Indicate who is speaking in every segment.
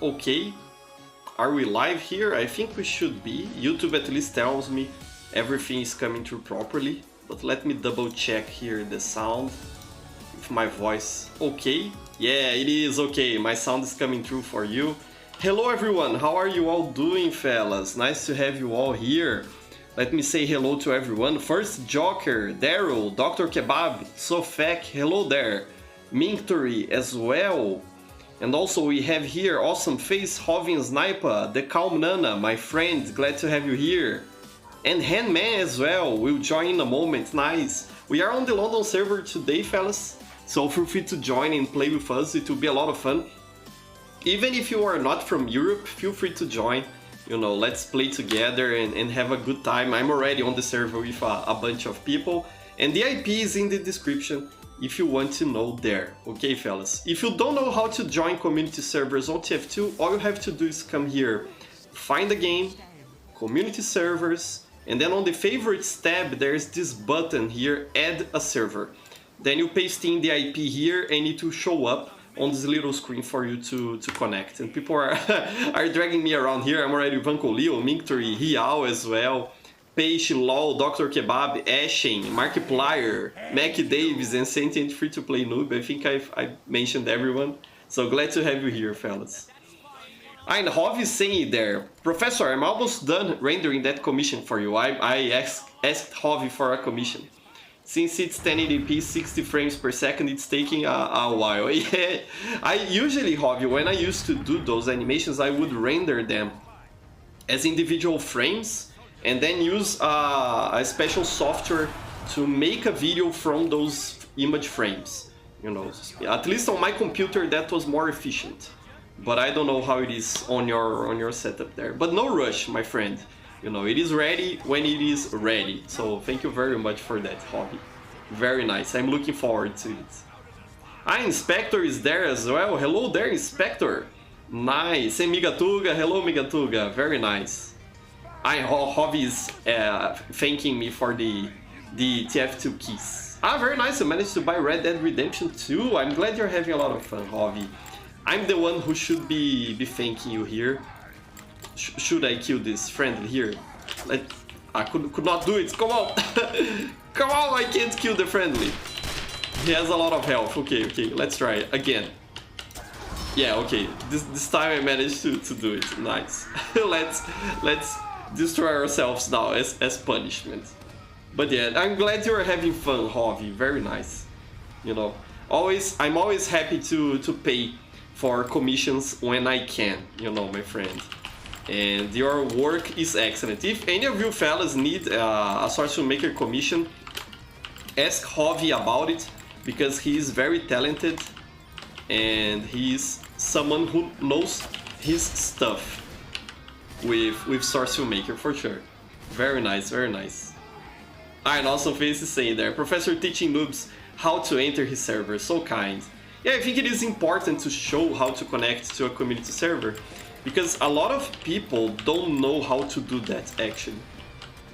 Speaker 1: okay. Are we live here? I think we should be. YouTube at least tells me everything is coming through properly. But let me double check here the sound. If my voice okay. Yeah, it is okay. My sound is coming through for you. Hello everyone, how are you all doing, fellas? Nice to have you all here. Let me say hello to everyone. First, Joker, Daryl, Dr. Kebab, Sofek, hello there. Minctory as well. And also we have here Awesome Face, Hovin Sniper, The Calm Nana, my friend, glad to have you here. And Handman as well, will join in a moment, nice. We are on the London server today, fellas, so feel free to join and play with us, it will be a lot of fun. Even if you are not from Europe, feel free to join. You know, let's play together and have a good time. I'm already on the server with a bunch of people. And the IP is in the description if you want to know there. Okay, fellas? If you don't know how to join community servers on TF2, all you have to do is come here, find the game, community servers, and then on the favorites tab, there's this button here, add a server. Then you paste in the IP here and it will show up on this little screen for you to connect. And people are, are dragging me around here. I'm already Vanco Leo, Minctory, Rial as well, Peixe, LOL, Dr. Kebab, Ashen, Markiplier, Mac Davis, and Sentient Free-to-Play Noob. I think I mentioned everyone. So glad to have you here, fellas. And Hov is saying there, Professor, I'm almost done rendering that commission for you. I asked Hov for a commission. Since it's 1080p, 60 frames per second, it's taking a while. Yeah. I usually, Hobby, when I used to do those animations, I would render them as individual frames and then use a special software to make a video from those image frames. You know, at least on my computer that was more efficient. But I don't know how it is on your setup there. But no rush, my friend. You know, it is ready when it is ready. So thank you very much for that, Hobby. Very nice. I'm looking forward to it. Inspector is there as well. Hello there, Inspector. Nice. And Migatuga. Hello, Migatuga. Very nice. Hobby is thanking me for the TF2 keys. Very nice. I managed to buy Red Dead Redemption 2. I'm glad you're having a lot of fun, Hobby. I'm the one who should be thanking you here. Should I kill this friendly here? I could not do it. Come on. Come on, I can't kill the friendly. He has a lot of health. Okay, let's try it again. Yeah, okay. This time I managed to do it. Nice. let's destroy ourselves now as punishment. But yeah, I'm glad you're having fun, Hobby. Very nice. You know, I'm always happy to pay for commissions when I can, you know, my friend. And your work is excellent. If any of you fellas need a Source Filmmaker commission, ask Hobby about it, because he is very talented and he's someone who knows his stuff with Source Filmmaker for sure. Very nice, very nice. And also Face is saying there, Professor teaching noobs how to enter his server, so kind. Yeah, I think it is important to show how to connect to a community server, because a lot of people don't know how to do that actually.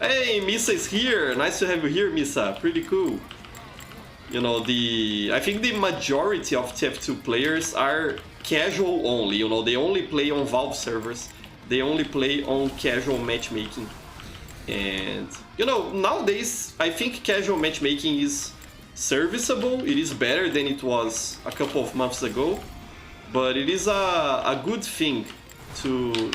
Speaker 1: Hey, Misa is here! Nice to have you here, Misa. Pretty cool. You know, I think the majority of TF2 players are casual only. You know, they only play on Valve servers. They only play on casual matchmaking. And, you know, nowadays, I think casual matchmaking is serviceable. It is better than it was a couple of months ago. But it is a good thing to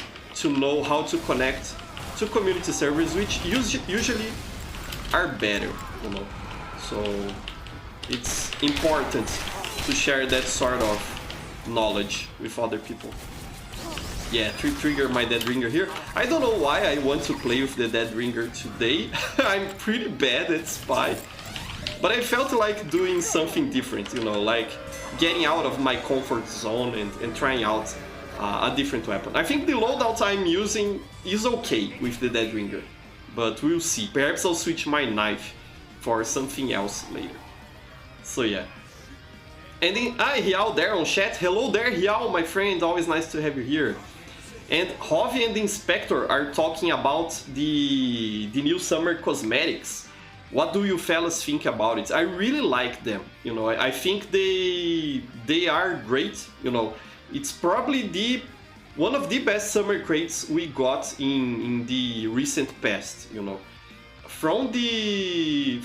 Speaker 1: know how to connect to community servers, which usually are better, you know. So it's important to share that sort of knowledge with other people. Yeah, trigger my Dead Ringer here. I don't know why I want to play with the Dead Ringer today. I'm pretty bad at Spy, but I felt like doing something different, you know, like getting out of my comfort zone and trying out a different weapon. I think the loadout I'm using is okay with the Dead Ringer, but we'll see. Perhaps I'll switch my knife for something else later. So yeah. And then, Rial there on chat. Hello there, Rial, my friend. Always nice to have you here. And Hovi and the Inspector are talking about the new summer cosmetics. What do you fellas think about it? I really like them. You know, I think they are great. You know, it's probably one of the best summer crates we got in the recent past, you know. From the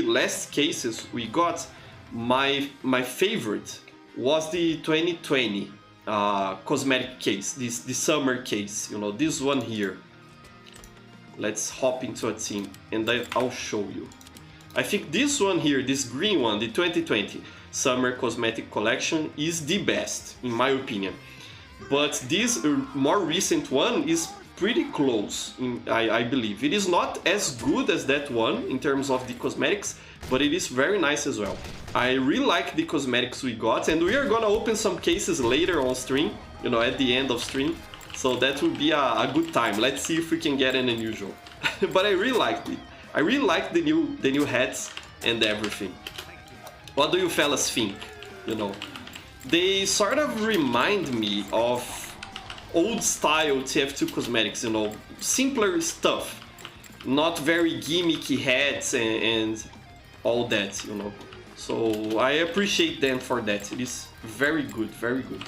Speaker 1: last cases we got, my favorite was the 2020 cosmetic case, the summer case, you know, this one here. Let's hop into a team and I'll show you. I think this one here, this green one, the 2020 summer cosmetic collection, is the best in my opinion. But this more recent one is pretty close, I believe. It is not as good as that one in terms of the cosmetics, but it is very nice as well. I really like the cosmetics we got, and we are gonna open some cases later on stream, you know, at the end of stream. So that will be a good time. Let's see if we can get an unusual. But I really liked it. I really like the new hats and everything. What do you fellas think? You know, they sort of remind me of old style TF2 cosmetics, you know, simpler stuff, not very gimmicky hats and all that, you know. So I appreciate them for that. It is very good, very good.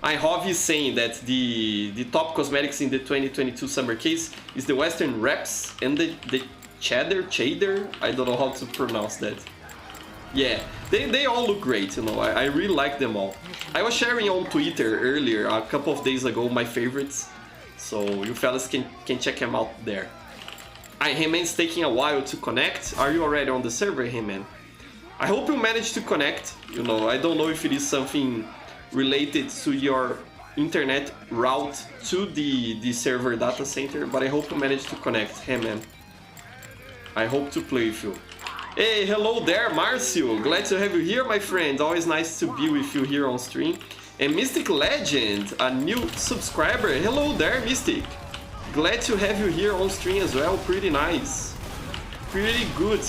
Speaker 1: Hov is saying that the top cosmetics in the 2022 summer case is the Western Reps and the Cheddar, I don't know how to pronounce that. Yeah, they all look great, you know, I really like them all. I was sharing on Twitter earlier, a couple of days ago, my favorites, so you fellas can check them out there. Heyman's taking a while to connect. Are you already on the server, Heyman? I hope you managed to connect, you know, I don't know if it is something related to your internet route to the server data center, but I hope you managed to connect. Hey man, I hope to play with you. Hey, hello there, Marcio. Glad to have you here, my friend. Always nice to be with you here on stream. And Mystic Legend, a new subscriber. Hello there, Mystic. Glad to have you here on stream as well. Pretty nice. Pretty good.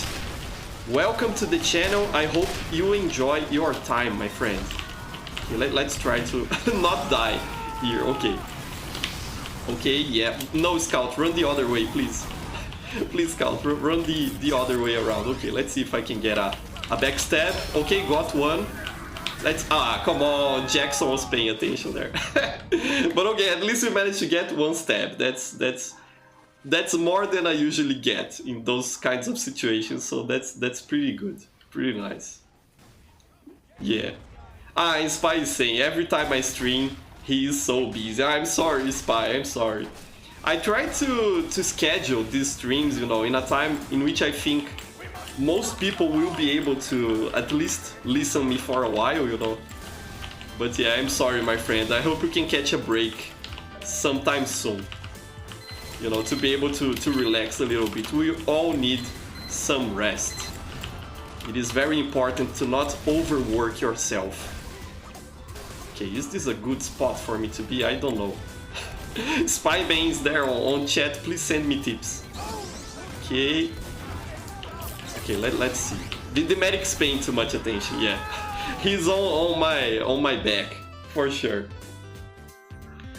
Speaker 1: Welcome to the channel. I hope you enjoy your time, my friend. Okay, let's try to not die here. Okay. Okay, yeah. No, Scout, run the other way, please. Please, Scout, run the other way around. Okay, let's see if I can get a backstab. Okay, got one. Let's... come on, Jackson was paying attention there. But okay, at least we managed to get one stab. That's more than I usually get in those kinds of situations, so that's pretty good. Pretty nice. Yeah. Spy is saying, every time I stream, he is so busy. I'm sorry, Spy, I'm sorry. I try to schedule these streams, you know, in a time in which I think most people will be able to at least listen me for a while, you know. But yeah, I'm sorry, my friend. I hope you can catch a break sometime soon. You know, to be able to relax a little bit. We all need some rest. It is very important to not overwork yourself. Okay, is this a good spot for me to be? I don't know. Spyman is there on chat, please send me tips. Okay. Okay, let's see. The medic's paying too much attention, yeah. He's on my back, for sure.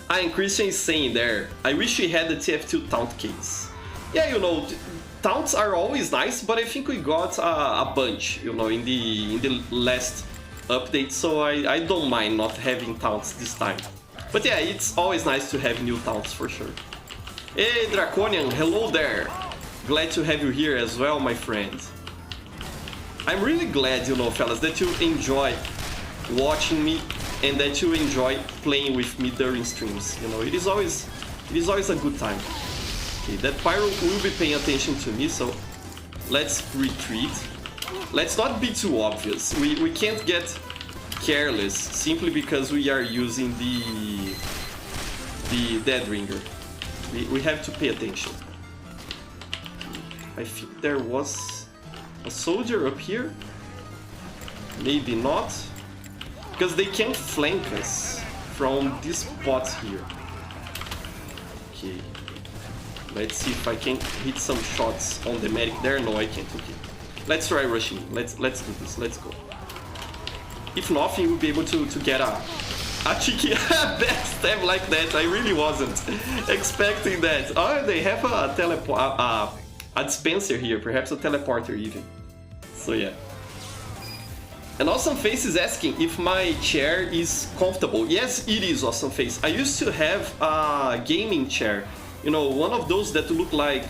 Speaker 1: And Christian is saying there, I wish we had the TF2 taunt case. Yeah, you know, taunts are always nice, but I think we got a bunch, you know, in the last update, so I don't mind not having taunts this time. But yeah, it's always nice to have new taunts for sure. Hey Draconian, hello there. Glad to have you here as well, my friend. I'm really glad, you know, fellas, that you enjoy watching me and that you enjoy playing with me during streams. You know, it is always a good time. Okay, that Pyro will be paying attention to me, so let's retreat. Let's not be too obvious. We can't get careless simply because we are using the Dead Ringer. We have to pay attention. I think there was a soldier up here. Maybe not. Because they can't flank us from this spot here. Okay. Let's see if I can hit some shots on the medic there. No, I can't. Okay. Let's try rushing. Let's do this. Let's go. If nothing, we'll be able to get a cheeky backstab like that. I really wasn't expecting that. Oh, they have a dispenser here. Perhaps a teleporter even. So yeah. And Awesome Face is asking if my chair is comfortable. Yes, it is, Awesome Face. I used to have a gaming chair. You know, one of those that look like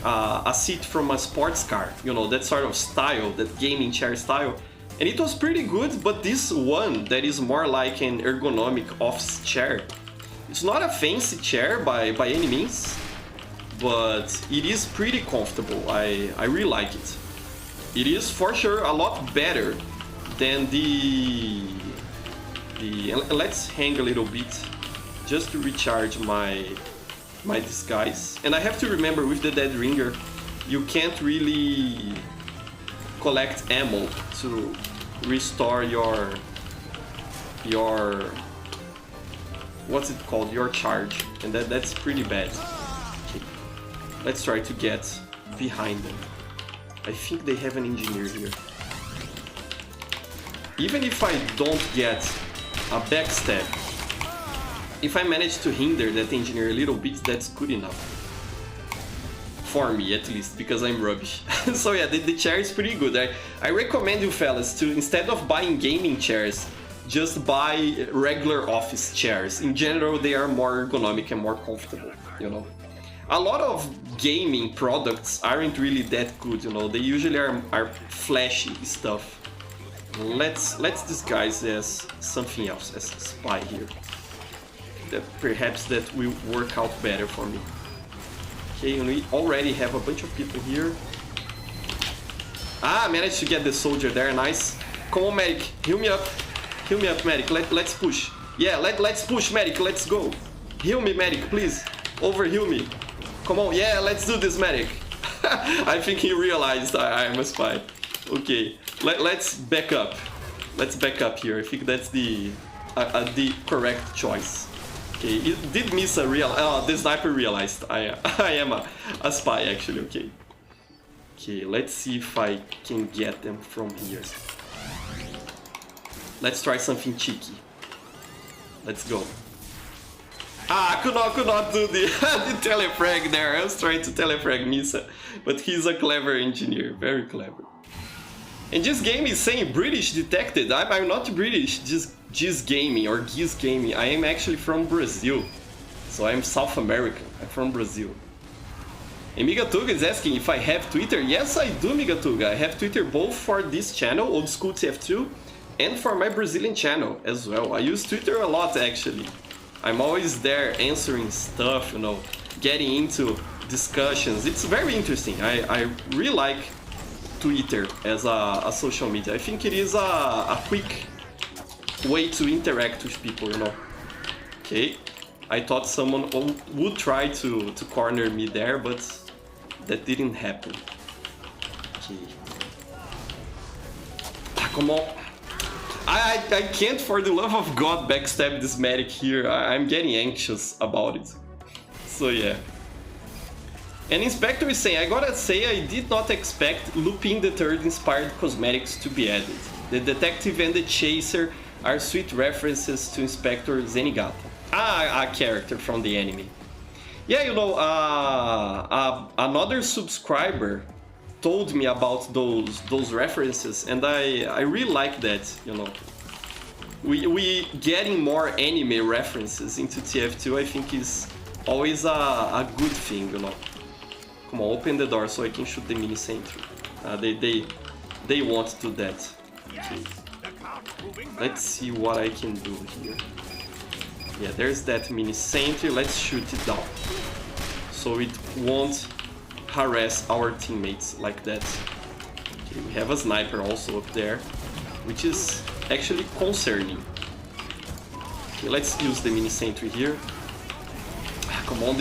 Speaker 1: a seat from a sports car. You know, that sort of style, that gaming chair style. And it was pretty good, but this one that is more like an ergonomic office chair. It's not a fancy chair by any means, but it is pretty comfortable. I really like it. It is for sure a lot better than the let's hang a little bit just to recharge my disguise. And I have to remember with the Dead Ringer, you can't really collect ammo to restore your what's it called, your charge, and that's pretty bad. Okay. Let's try to get behind them. I think they have an engineer here. Even if I don't get a backstab, if I manage to hinder that engineer a little bit, that's good enough. For me, at least, because I'm rubbish. So yeah, the chair is pretty good. I recommend you fellas to, instead of buying gaming chairs, just buy regular office chairs. In general, they are more ergonomic and more comfortable, you know. A lot of gaming products aren't really that good, you know. They usually are flashy stuff. Let's disguise as something else, as spy here. That perhaps that will work out better for me. Okay, and we already have a bunch of people here. Ah, managed to get the soldier there, nice. Come on, medic, heal me up. Heal me up, medic, let's push. Yeah, let's push, medic, let's go. Heal me, medic, please. Over heal me. Come on, yeah, let's do this, medic. I think he realized I am a spy. Okay, let's back up. Let's back up here. I think that's the correct choice. Okay, it did miss a real... Oh, the sniper realized I am a spy, actually, okay. Okay, let's see if I can get them from here. Let's try something cheeky. Let's go. Ah, could not do the telefrag there. I was trying to telefrag Misa, but he's a clever engineer, very clever. And this game is saying British detected. I'm not British, just gaming or Giz Gaming. I am actually from Brazil, so I'm South American. I'm from Brazil. And Migatuga is asking if I have Twitter. Yes, I do, Migatuga. I have Twitter both for this channel, Old School TF2, and for my Brazilian channel as well. I use Twitter a lot, actually. I'm always there answering stuff, you know, getting into discussions. It's very interesting. I really like Twitter as a social media. I think it is a quick way to interact with people, you know. Okay, I thought someone would try to corner me there, but that didn't happen. Okay. Ah, come on. I can't, for the love of God, backstab this medic here. I'm getting anxious about it. So yeah. And Inspector is saying, I gotta say, I did not expect Lupin the Third inspired cosmetics to be added. The detective and the chaser are sweet references to Inspector Zenigata. Ah, a character from the anime. Yeah, you know, another subscriber told me about those references, and I really like that, you know. We getting more anime references into TF2, I think is always a good thing, you know. Come on, open the door so I can shoot the mini sentry. They want to do that. Okay. Let's see what I can do here. Yeah, there's that mini sentry. Let's shoot it down so it won't harass our teammates like that. Okay, we have a sniper also up there, which is actually concerning. Okay, let's use the mini sentry here. Come on,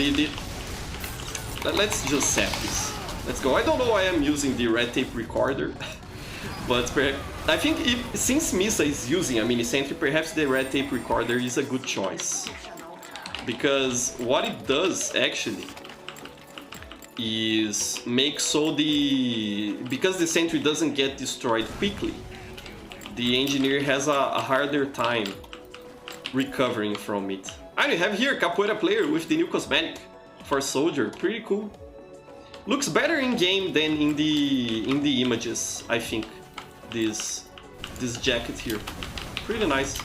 Speaker 1: let's just set this. Let's go. I don't know why I'm using the red tape recorder, but I think since Misa is using a mini sentry, perhaps the red tape recorder is a good choice, because what it does actually is make so because the sentry doesn't get destroyed quickly, the engineer has a harder time recovering from it. I have here Capoeira player with the new cosmetic for soldier, pretty cool. Looks better in game than in the images, I think. This this jacket here. Pretty nice.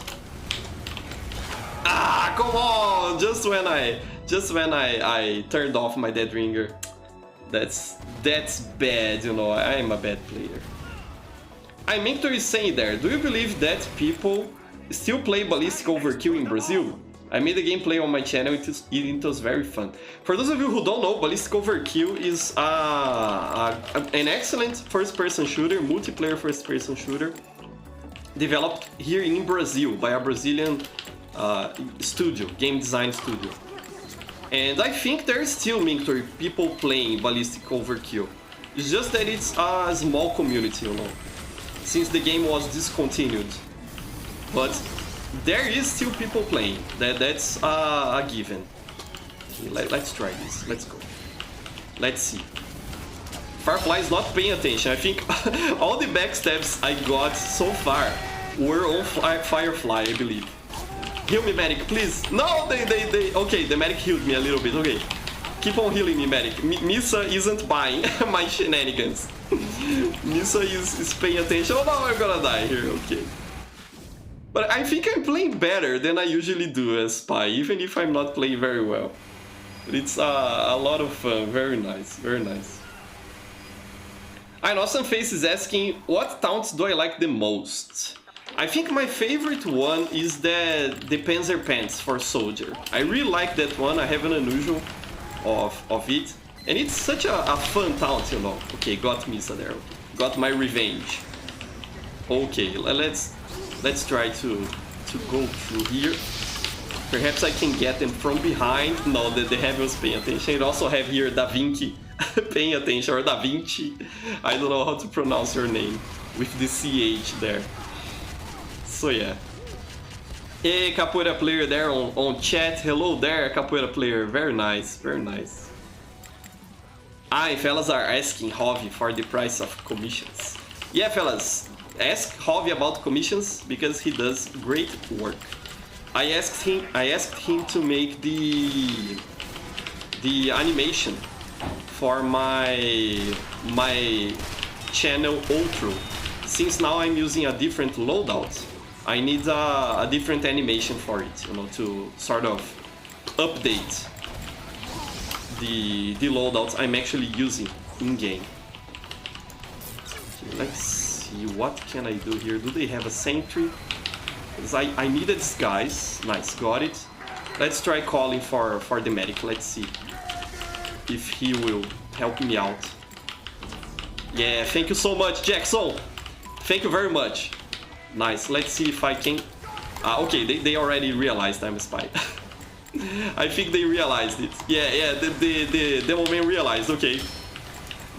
Speaker 1: Ah, come on! Just when I turned off my Dead Ringer. That's bad, you know. I am a bad player. Mentor is saying there, do you believe that people still play Ballistic Overkill in Brazil? I made a gameplay on my channel, it was very fun. For those of you who don't know, Ballistic Overkill is an excellent first-person shooter, multiplayer first-person shooter, developed here in Brazil by a Brazilian studio, game design studio. And I think there's still, Mentor, people playing Ballistic Overkill. It's just that it's a small community, you know, since the game was discontinued. But there is still people playing. That's a given. Okay, let's try this. Let's go. Let's see. Firefly is not paying attention. I think all the backstabs I got so far were on Firefly, I believe. Heal me, medic, please. No, they. Okay, the medic healed me a little bit. Okay, keep on healing me, medic. Misa isn't buying my shenanigans. Misa is paying attention. Oh no, I'm gonna die here. Okay. But I think I'm playing better than I usually do as Spy, even if I'm not playing very well. But it's a lot of fun. Very nice, very nice. Awesome Face is asking, what taunts do I like the most? I think my favorite one is the Panzer Pants for Soldier. I really like that one. I have an unusual of it. And it's such a fun taunt, you know. Okay, got Misa there. Got my revenge. Okay, let's try to go through here. Perhaps I can get them from behind. No, the heavy was paying attention. It also have here Da Vinci paying attention, or Da Vinci. I don't know how to pronounce your name with the CH there. So yeah. Hey, Capoeira player there on chat. Hello there, Capoeira player. Very nice, very nice. Fellas are asking Hovi for the price of commissions. Yeah, fellas, ask Hovi about commissions because he does great work. I asked him to make the animation for my channel outro. Since now I'm using a different loadout, I need a different animation for it, you know, to sort of update the loadouts I'm actually using in game. Okay, let's see, what can I do here? Do they have a sentry? Because I need a disguise. Nice, got it. Let's try calling for the medic. Let's see if he will help me out. Yeah, thank you so much, Jackson. Thank you very much. Nice, let's see if I can... okay, they already realized I'm a spy. I think they realized it. Yeah, the moment realized, okay.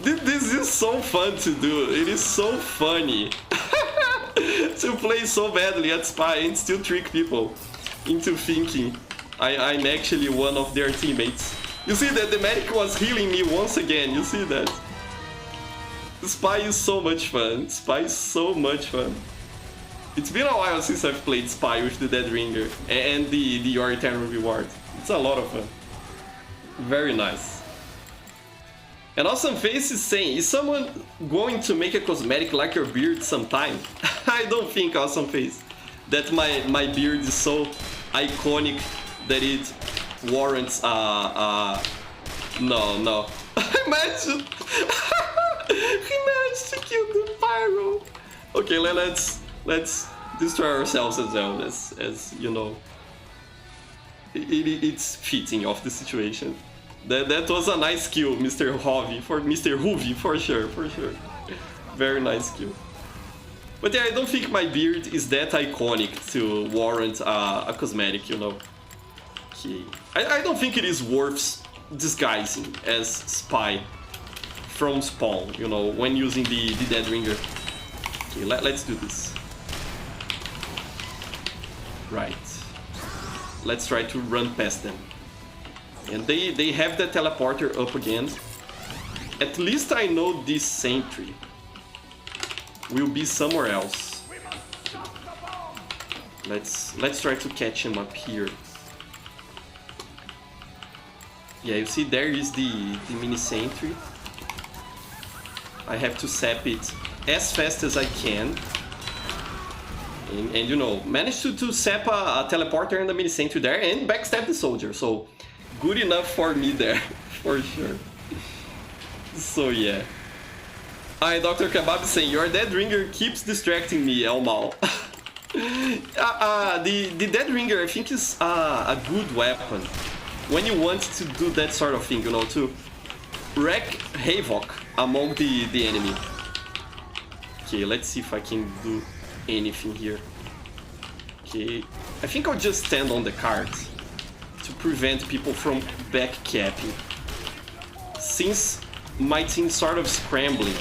Speaker 1: This is so fun to do. It is so funny to play so badly at Spy and still trick people into thinking I'm actually one of their teammates. You see that the medic was healing me once again. You see that? Spy is so much fun. Spy is so much fun. It's been a while since I've played Spy with the Dead Ringer and the Your Eternal Reward. It's a lot of fun. Very nice. And Awesome Face is saying, is someone going to make a cosmetic like your beard sometime? I don't think, Awesome Face, that my beard is so iconic that it warrants no. Imagine he managed to kill the pyro. Okay, let's destroy ourselves as well, as you know. It's fitting of the situation. That was a nice kill, Mr. Hovi, for sure. Very nice kill. But yeah, I don't think my beard is that iconic to warrant a cosmetic, you know. Okay. I don't think it is worth disguising as Spy from spawn, you know, when using the Dead Ringer. Okay, let's do this. Right. Let's try to run past them. And they have the teleporter up again. At least I know this sentry will be somewhere else. Let's try to catch him up here. Yeah, you see there is the mini sentry. I have to sap it as fast as I can. And you know, managed to sap a teleporter and a mini sentry there and backstab the soldier. So good enough for me there, for sure. So yeah. Hi, Dr. Kebab saying, your dead ringer keeps distracting me, Elmal. The dead ringer, I think, is a good weapon when you want to do that sort of thing, you know, to wreak havoc among the enemy. Okay, let's see if I can do anything here. Okay, I think I'll just stand on the cards to prevent people from backcapping, since my team's sort of scrambling.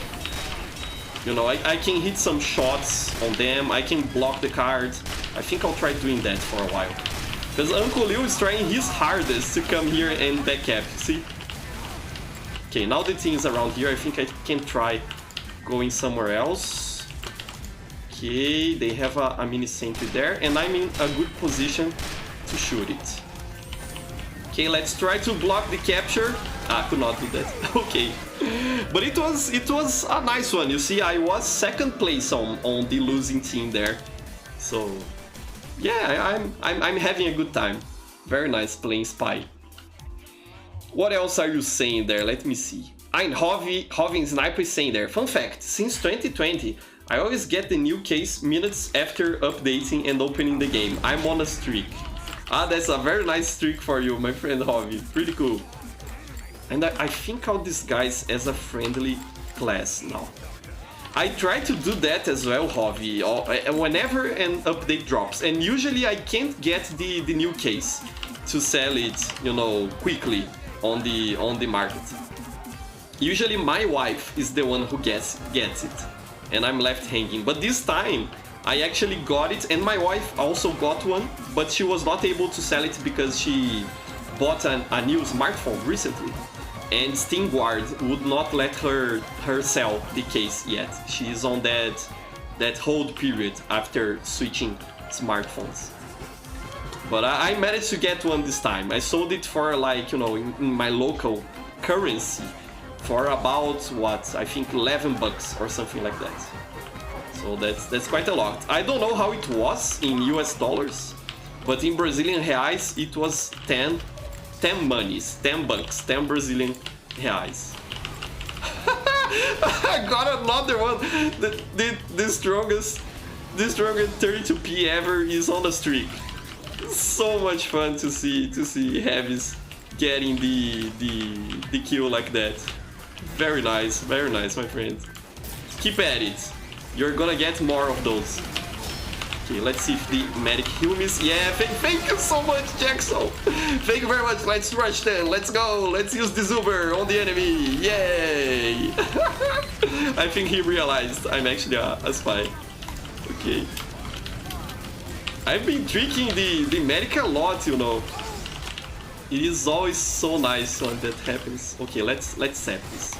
Speaker 1: You know, I can hit some shots on them, I can block the cards. I think I'll try doing that for a while, because Uncle Liu is trying his hardest to come here and backcap, see? Okay, now the team is around here, I think I can try going somewhere else. Okay, they have a mini sentry there, and I'm in a good position to shoot it. Okay, let's try to block the capture. I could not do that. Okay, but it was a nice one. You see, I was second place on the losing team there. So yeah, I'm having a good time. Very nice playing Spy. What else are you saying there? Let me see. I'm Hovin Sniper is saying there. Fun fact: since 2020, I always get the new case minutes after updating and opening the game. I'm on a streak. Ah, that's a very nice streak for you, my friend Hovin. Pretty cool. And I think I'll disguise as a friendly class now. I try to do that as well, Hovi, whenever an update drops. And usually I can't get the new case to sell it, you know, quickly on the market. Usually my wife is the one who gets it, and I'm left hanging. But this time I actually got it, and my wife also got one, but she was not able to sell it because she bought a new smartphone recently, and SteamGuard would not let her sell the case yet. She's on that hold period after switching smartphones. But I managed to get one this time. I sold it for, like, you know, in my local currency for about, what, I think 11 bucks or something like that. So that's quite a lot. I don't know how it was in US dollars, but in Brazilian reais it was 10 monies, 10 bucks, 10 Brazilian reais. I got another one. The strongest 32p ever is on the streak. So much fun to see Heavies getting the kill like that. Very nice, my friend. Keep at it. You're gonna get more of those. Okay, let's see if the medic heal me. Yeah, thank you so much, Jackson. Thank you very much. Let's rush them. Let's go. Let's use the Zuber on the enemy. Yay! I think he realized I'm actually a spy. Okay. I've been tricking the medic a lot, you know. It is always so nice when that happens. Okay, let's sap this.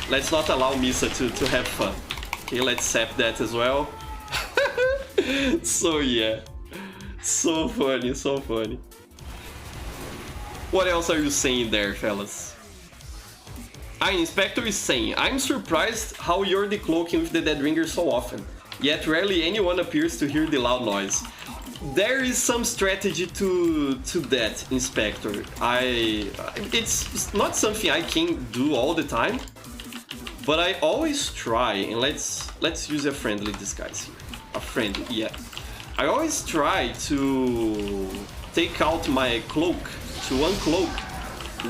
Speaker 1: Let's not allow Misa to have fun. Okay, let's sap that as well. So yeah, so funny, so funny. What else are you saying there, fellas? Inspector is saying, I'm surprised how you're decloaking with the Dead Ringer so often, yet rarely anyone appears to hear the loud noise. There is some strategy to that, Inspector. It's not something I can do all the time, but I always try, and let's use a friendly disguise here. A friendly, yeah. I always try to take out my cloak, to uncloak,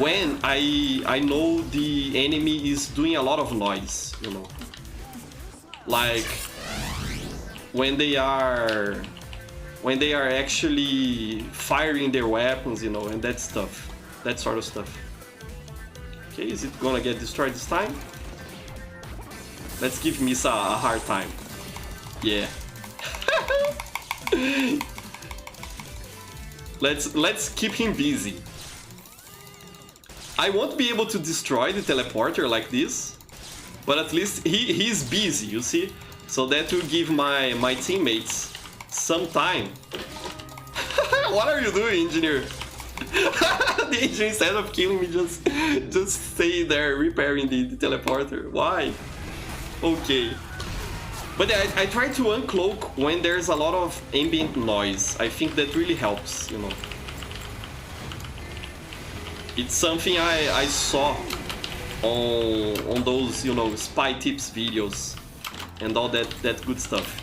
Speaker 1: when I know the enemy is doing a lot of noise, you know. Like when they are actually firing their weapons, you know, and that stuff, that sort of stuff. Okay, is it gonna get destroyed this time? Let's give Misa a hard time. Yeah. Let's keep him busy. I won't be able to destroy the teleporter like this, but at least he's busy, you see? So that will give my teammates some time. What are you doing, engineer? The engineer, instead of killing me, just stay there repairing the teleporter. Why? Okay. But I try to uncloak when there's a lot of ambient noise. I think that really helps, you know. It's something I saw on those, you know, spy tips videos and all that good stuff.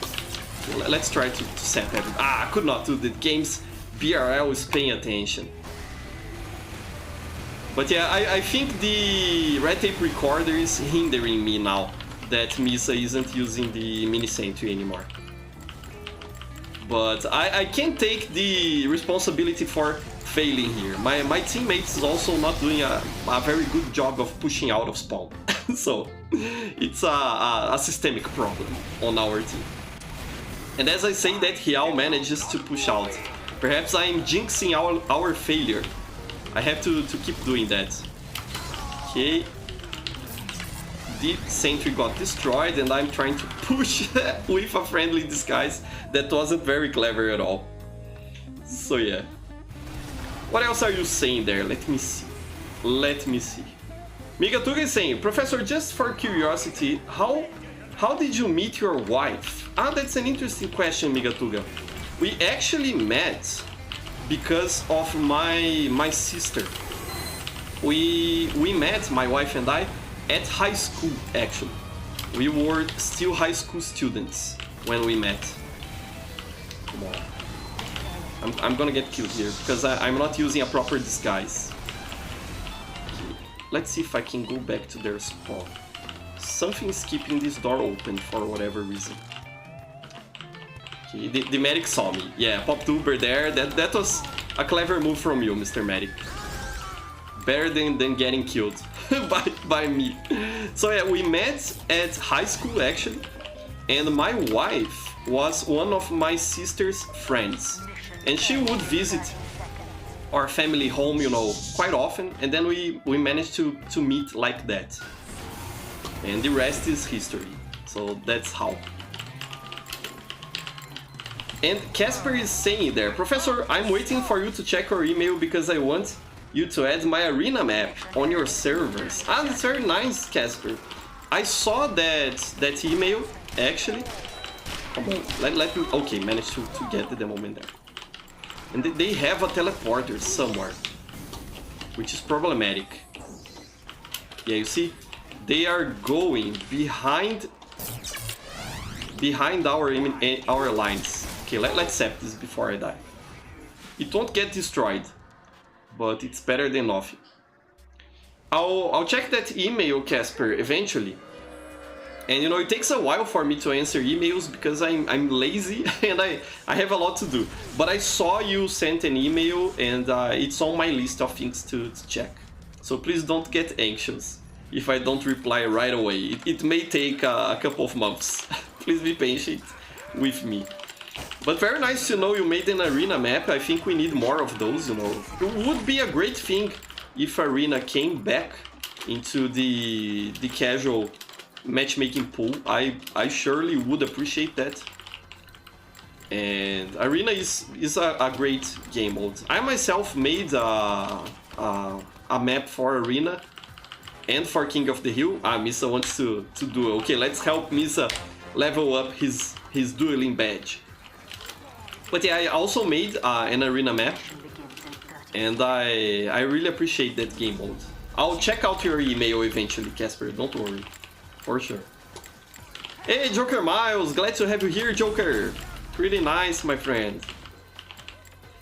Speaker 1: Let's try to set everything. I could not do the game's BRL is paying attention. But yeah, I think the red tape recorder is hindering me now that Misa isn't using the mini sentry anymore. But I can't take the responsibility for failing here. My teammates is also not doing a very good job of pushing out of spawn. So it's a systemic problem on our team. And as I say that Hiao manages to push out, perhaps I'm jinxing our failure. I have to keep doing that. Okay. The sentry got destroyed and I'm trying to push with a friendly disguise that wasn't very clever at all. So yeah. What else are you saying there? Let me see. Migatuga is saying, Professor, just for curiosity, how did you meet your wife? That's an interesting question, Migatuga. We actually met because of my sister. We met, my wife and I, at high school, actually. We were still high school students when we met. Come on. I'm gonna get killed here because I'm not using a proper disguise. Okay. Let's see if I can go back to their spawn. Something is keeping this door open for whatever reason. Okay, the medic saw me. Yeah, pop tuber there. That was a clever move from you, Mr. Medic. Better than getting killed by me. So yeah, we met at high school actually, and my wife was one of my sister's friends, and she would visit our family home, you know, quite often, and then we managed to meet like that. And the rest is history. So that's how. And Casper is saying there, Professor, I'm waiting for you to check your email because I want you to add my arena map on your servers. That's very nice, Casper. I saw that email, actually. Come on, let me... Okay, managed to get the moment there. And they have a teleporter somewhere, which is problematic. Yeah, you see? They are going behind our lines. Okay, let's sap this before I die. It won't get destroyed, but it's better than nothing. I'll check that email, Casper, eventually. And you know, it takes a while for me to answer emails because I'm lazy and I have a lot to do. But I saw you sent an email and it's on my list of things to check. So please don't get anxious if I don't reply right away. It may take a couple of months. Please be patient with me. But very nice to know you made an arena map. I think we need more of those, you know. It would be a great thing if arena came back into the casual matchmaking pool. I surely would appreciate that. And arena is a great game mode. I myself made a map for arena and for King of the Hill. Misa wants to duel. Okay, let's help Misa level up his dueling badge. But yeah, I also made an arena map, and I really appreciate that game mode. I'll check out your email eventually, Casper, don't worry. For sure. Hey, Joker Miles, glad to have you here, Joker. Pretty nice, my friend.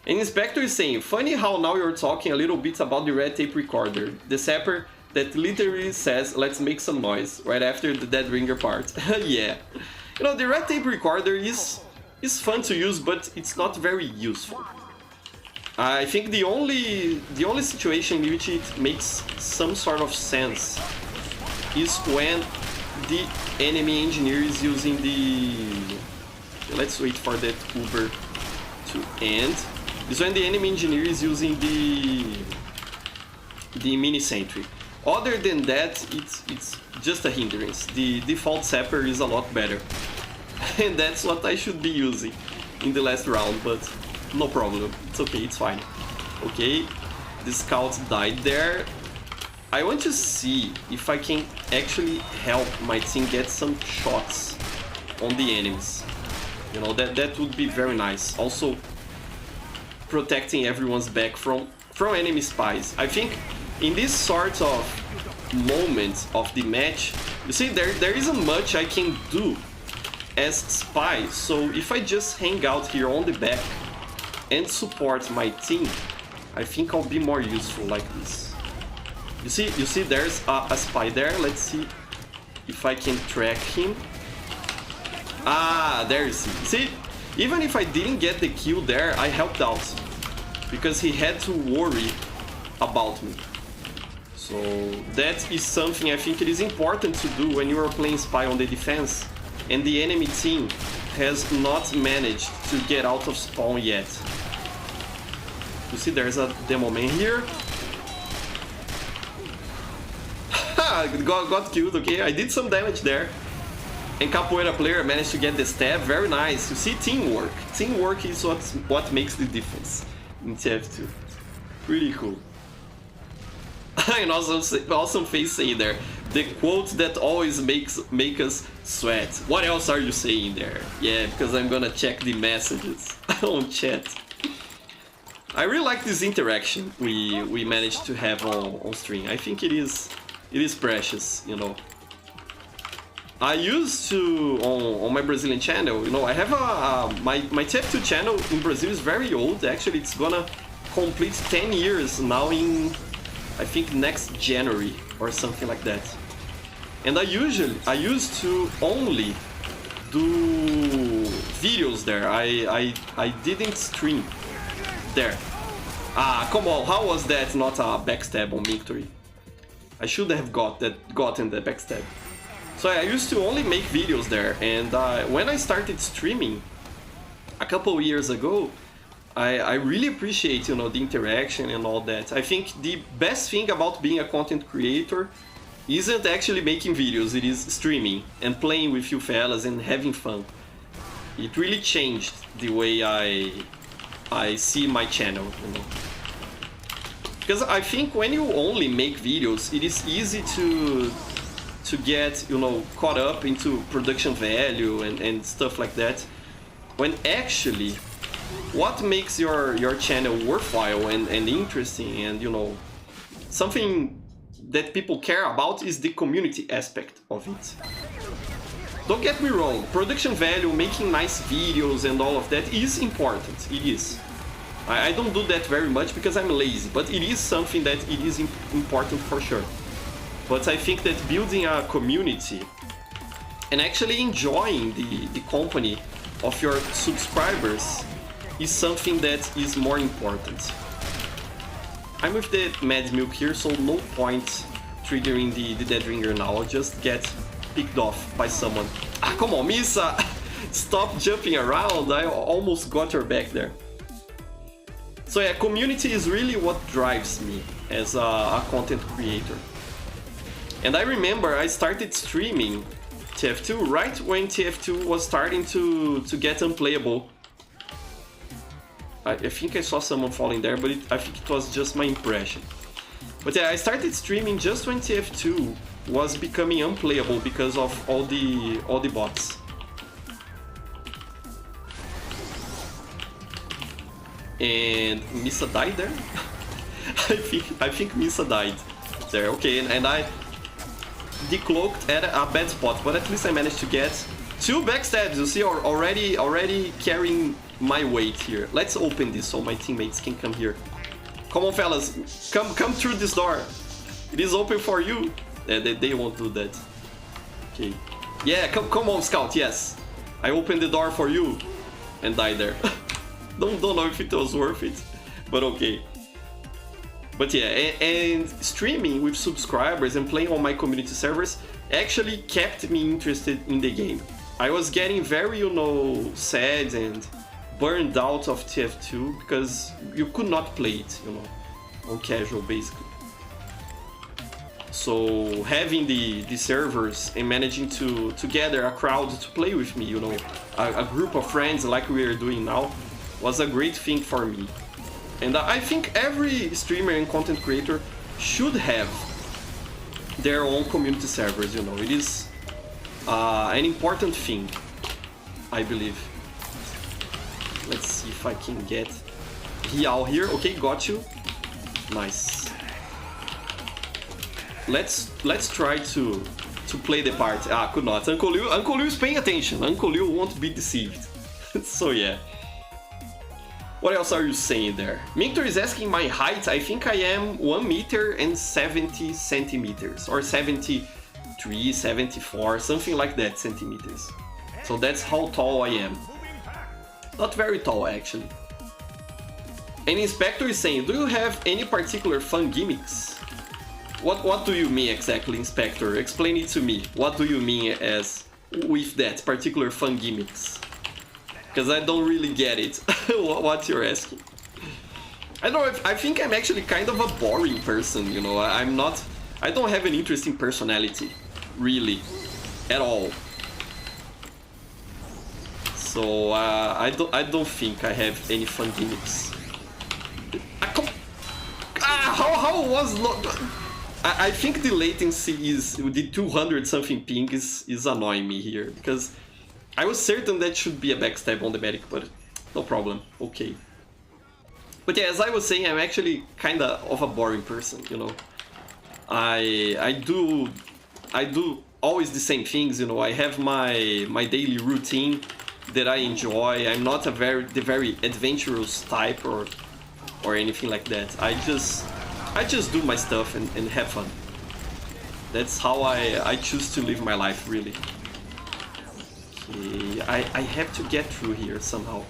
Speaker 1: And Inspector is saying, funny how now you're talking a little bit about the red tape recorder. The sapper that literally says, let's make some noise, right after the dead ringer part. Yeah. You know, the red tape recorder is fun to use, but it's not very useful. I think the only situation in which it makes some sort of sense is when the enemy engineer is using the... Let's wait for that Uber to end. Is when the enemy engineer is using the mini sentry. Other than that, it's just a hindrance. The default sapper is a lot better. And that's what I should be using in the last round, but no problem. It's okay, it's fine. Okay, the scout died there. I want to see if I can actually help my team get some shots on the enemies. You know, that would be very nice. Also, protecting everyone's back from enemy spies. I think in this sort of moment of the match, you see, there isn't much I can do as spy. So if I just hang out here on the back and support my team, I think I'll be more useful like this. You see, there's a spy there. Let's see if I can track him. Ah, there you see. See, even if I didn't get the kill there, I helped out because he had to worry about me. So that is something I think it is important to do when you are playing spy on the defense and the enemy team has not managed to get out of spawn yet. You see, there's a demo man here. got killed, okay? I did some damage there. And Capoeira player managed to get the stab. Very nice. You see, teamwork. Teamwork is what makes the difference in TF2. Pretty cool. And awesome face saying there. The quote that always make us sweat. What else are you saying there? Yeah, because I'm gonna check the messages on chat. I really like this interaction we managed to have on stream. I think it is precious, you know. I used to on my Brazilian channel, you know, I have my TF2 channel in Brazil is very old. Actually, it's gonna complete 10 years now in, I think, next January or something like that. And I used to only do videos there. I didn't stream there. Ah, come on, how was that not a backstab on victory? I should have gotten the backstab. So I used to only make videos there, and when I started streaming a couple years ago, I really appreciate, you know, the interaction and all that. I think the best thing about being a content creator isn't actually making videos, it is streaming and playing with you fellas and having fun. It really changed the way I see my channel, you know. Because I think when you only make videos, it is easy to get, you know, caught up into production value and stuff like that. When actually, what makes your channel worthwhile and interesting and, you know, something that people care about is the community aspect of it. Don't get me wrong, production value, making nice videos and all of that is important, it is. I don't do that very much because I'm lazy, but it is something that it is important for sure. But I think that building a community and actually enjoying the company of your subscribers is something that is more important. I'm with the Mad Milk here, so no point triggering the Dead Ringer now. I'll just get picked off by someone. Ah, come on, Misa! Stop jumping around, I almost got her back there. So yeah, community is really what drives me as a content creator. And I remember I started streaming TF2 right when TF2 was starting to get unplayable. I think I saw someone falling there, but I think it was just my impression. But yeah, I started streaming just when TF2 was becoming unplayable because of all the bots. And Misa died there? I think Misa died there. Okay, and I decloaked at a bad spot, but at least I managed to get 2 backstabs. You see, already carrying my weight here. Let's open this so my teammates can come here. Come on, fellas, come through this door. It is open for you. They won't do that. Okay. Yeah, come on, Scout. Yes, I opened the door for you and died there. Don't know if it was worth it, but okay. But yeah, and streaming with subscribers and playing on my community servers actually kept me interested in the game. I was getting very, you know, sad and burned out of TF2 because you could not play it, you know, on casual basically. So having the servers and managing to gather a crowd to play with me, you know, a group of friends like we are doing now, was a great thing for me. And I think every streamer and content creator should have their own community servers, you know. It is an important thing. I believe. Let's see if I can get Rial here. Okay, got you. Nice. Let's try to play the part. Ah, could not. Uncle Liu is paying attention. Uncle Liu won't be deceived. So yeah. What else are you saying there? Mintor is asking my height. I think I am 1 meter and 70 centimeters. Or 73, 74, something like that centimeters. So that's how tall I am. Not very tall, actually. And Inspector is saying, do you have any particular fun gimmicks? What do you mean exactly, Inspector? Explain it to me. What do you mean as with that particular fun gimmicks? Because I don't really get it. What you're asking. I don't know if I think I'm actually kind of a boring person, you know. I don't have an interesting personality, really, at all. So I don't think I have any fun gimmicks. How was not? I think the latency is the 200 something ping is annoying me here, because I was certain that should be a backstab on the medic, but no problem. Okay. But yeah, as I was saying, I'm actually kind of a boring person, you know. I do always the same things, you know. I have my daily routine that I enjoy. I'm not the very adventurous type or anything like that. I just do my stuff and have fun. That's how I choose to live my life, really. Okay, I have to get through here somehow.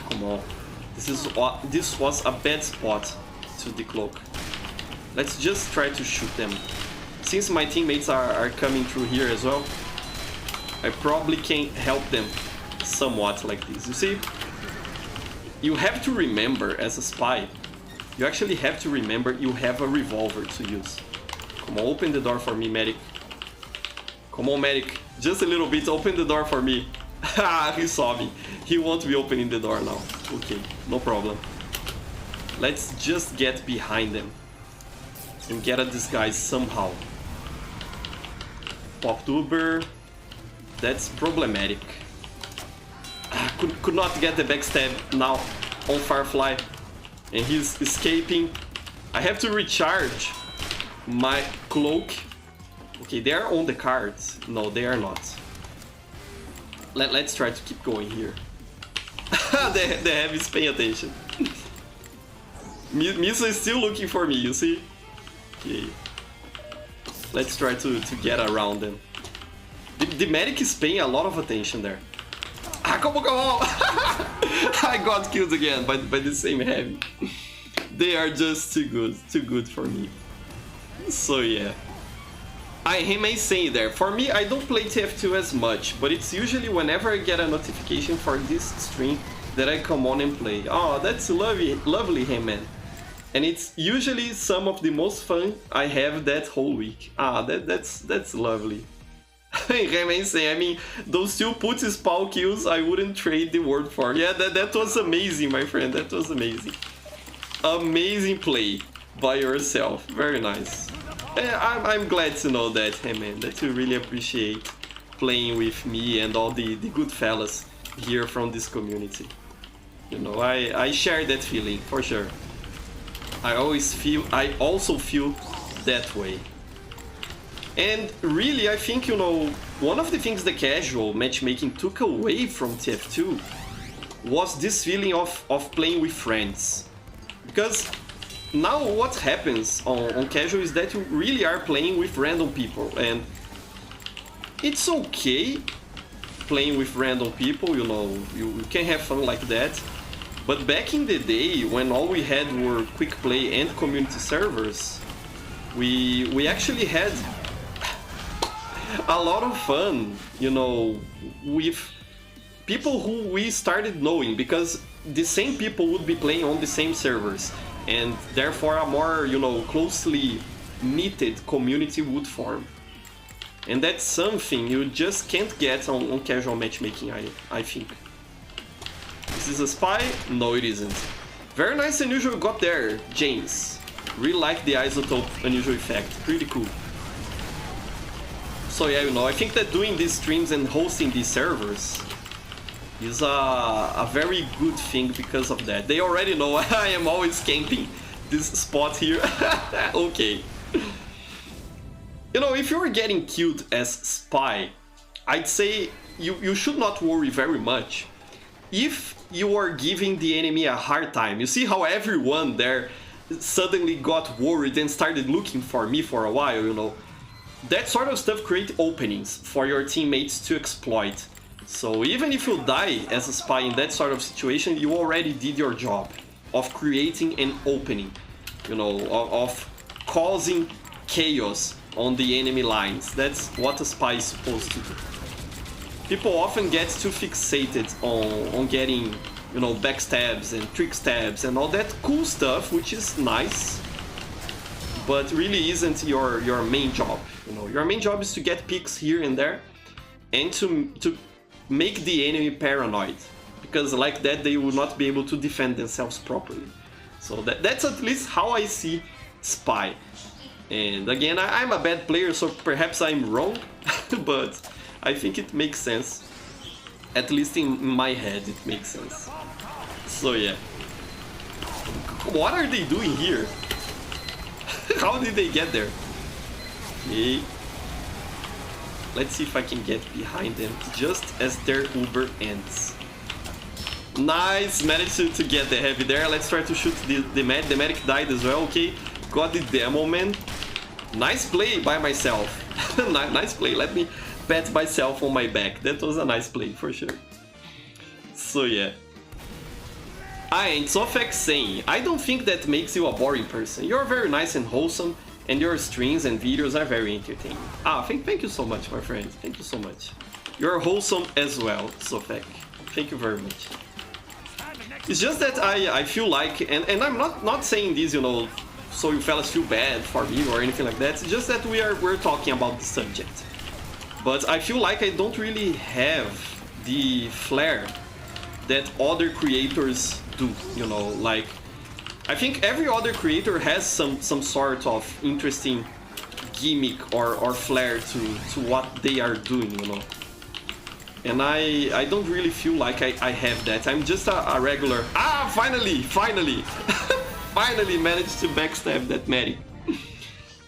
Speaker 1: Come on. This was a bad spot to decloak. Let's just try to shoot them. Since my teammates are coming through here as well, I probably can help them somewhat like this. You see? You have to remember, as a spy, you actually have to remember you have a revolver to use. Come on, open the door for me, medic. Come on, medic. Just a little bit, open the door for me. Ha, he saw me. He won't be opening the door now. Okay, no problem. Let's just get behind them and get at this guy somehow. Pop tuber. That's problematic. Could not get the backstab now on Firefly, and he's escaping. I have to recharge my cloak. Okay, they are on the cards. No, they are not. Let's try to keep going here. the heavy is paying attention. Miso is still looking for me, you see? Okay. Let's try to get around them. The medic is paying a lot of attention there. Ah, come on, come on! I got killed again by the same heavy. They are just too good for me. So yeah. I remain saying there, for me I don't play TF2 as much, but it's usually whenever I get a notification for this stream that I come on and play. Oh, that's lovely, hey man. And it's usually some of the most fun I have that whole week. Ah, that's lovely. Remain saying, I mean, those 2 putty spawn kills I wouldn't trade the world for. Yeah, that was amazing, my friend, that was amazing. Amazing play by yourself, very nice. I'm glad to know that, hey man, that you really appreciate playing with me and all the good fellas here from this community. You know, I share that feeling, for sure. I also feel that way. And really, I think, you know, one of the things the casual matchmaking took away from TF2 was this feeling of playing with friends. Because now what happens on casual is that you really are playing with random people, and it's okay playing with random people, you know, you can have fun like that. But back in the day, when all we had were quick play and community servers, we actually had a lot of fun, you know, with people who we started knowing, because the same people would be playing on the same servers, and therefore a more, you know, closely knitted community would form. And that's something you just can't get on casual matchmaking, I think. This is a spy? No, it isn't. Very nice unusual got there, James. Really like the isotope unusual effect, pretty cool. So yeah, you know, I think that doing these streams and hosting these servers is a very good thing because of that. They already know I am always camping this spot here. Okay. You know, if you're getting killed as spy, I'd say you should not worry very much if you are giving the enemy a hard time. You see how everyone there suddenly got worried and started looking for me for a while, you know? That sort of stuff creates openings for your teammates to exploit. So even if you die as a spy in that sort of situation, you already did your job of creating an opening, you know, of causing chaos on the enemy lines. That's what a spy is supposed to do. People often get too fixated on getting, you know, backstabs and trick stabs and all that cool stuff, which is nice, but really isn't your main job. You know, your main job is to get picks here and there and to make the enemy paranoid, because like that they will not be able to defend themselves properly. So that's at least how I see spy. And again, I'm a bad player, so perhaps I'm wrong, but I think it makes sense. At least in my head, it makes sense. So yeah. What are they doing here? How did they get there? Okay. Let's see if I can get behind them just as their Uber ends. Nice, managed to get the heavy there. Let's try to shoot the medic. The medic died as well, okay. Got the demo, man. Nice play by myself. Nice play. Let me pat myself on my back. That was a nice play for sure. So yeah. And Sofek saying, I don't think that makes you a boring person. You're very nice and wholesome, and your streams and videos are very entertaining. Thank you so much, my friend. Thank you so much. You're wholesome as well, Sofek. Thank you very much. It's just that I feel like, and I'm not saying this, you know, so you fellas feel bad for me or anything like that. It's just that we're talking about the subject. But I feel like I don't really have the flair that other creators do, you know, like I think every other creator has some sort of interesting gimmick or flair to what they are doing, you know. And I don't really feel like I have that. I'm just a regular... finally! Finally managed to backstab that medic.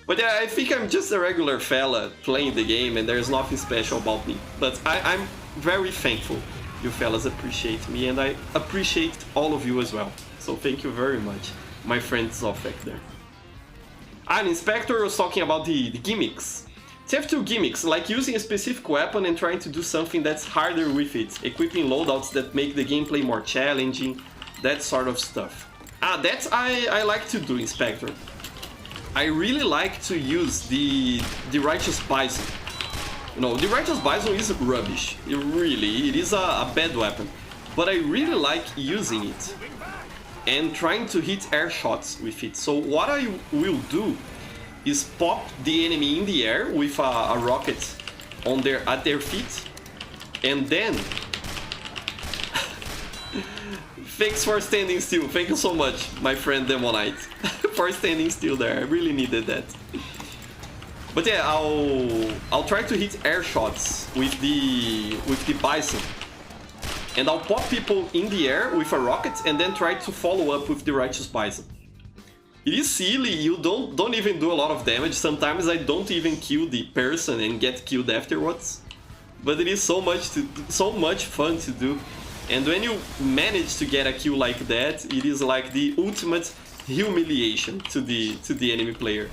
Speaker 1: But yeah, I think I'm just a regular fella playing the game and there's nothing special about me. But I'm very thankful you fellas appreciate me, and I appreciate all of you as well. So thank you very much, my friend Zofek there. And Inspector was talking about the gimmicks. TF2 gimmicks, like using a specific weapon and trying to do something that's harder with it, equipping loadouts that make the gameplay more challenging, that sort of stuff. That's I like to do, Inspector. I really like to use the Righteous Bison. You know, the Righteous Bison is rubbish. It is a bad weapon. But I really like using it and trying to hit air shots with it. So what I will do is pop the enemy in the air with a rocket at their feet, and then thanks for standing still. Thank you so much, my friend Demonite, for standing still there. I really needed that. But yeah, I'll try to hit air shots with the Bison, and I'll pop people in the air with a rocket and then try to follow up with the Righteous Bison. It is silly, you don't even do a lot of damage. Sometimes I don't even kill the person and get killed afterwards. But it is so much fun to do. And when you manage to get a kill like that, it is like the ultimate humiliation to the enemy player.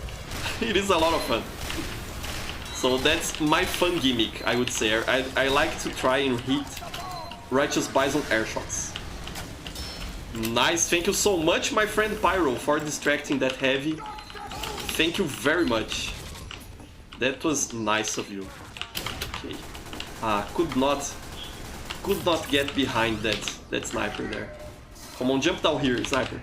Speaker 1: It is a lot of fun. So that's my fun gimmick, I would say. I like to try and hit Righteous Bison air shots. Nice, thank you so much, my friend Pyro, for distracting that heavy. Thank you very much. That was nice of you. Okay. Could not get behind that sniper there. Come on, jump down here, sniper.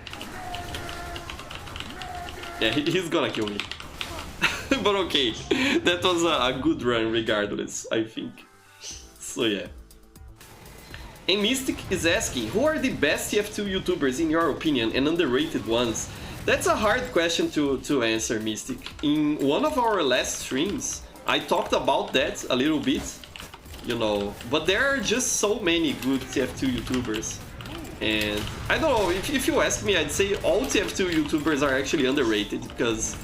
Speaker 1: Yeah, he's gonna kill me. But okay, that was a good run regardless, I think. So yeah. And Mystic is asking, who are the best TF2 YouTubers in your opinion and underrated ones? That's a hard question to answer, Mystic. In one of our last streams, I talked about that a little bit, you know, but there are just so many good TF2 YouTubers. And I don't know, if you ask me, I'd say all TF2 YouTubers are actually underrated, because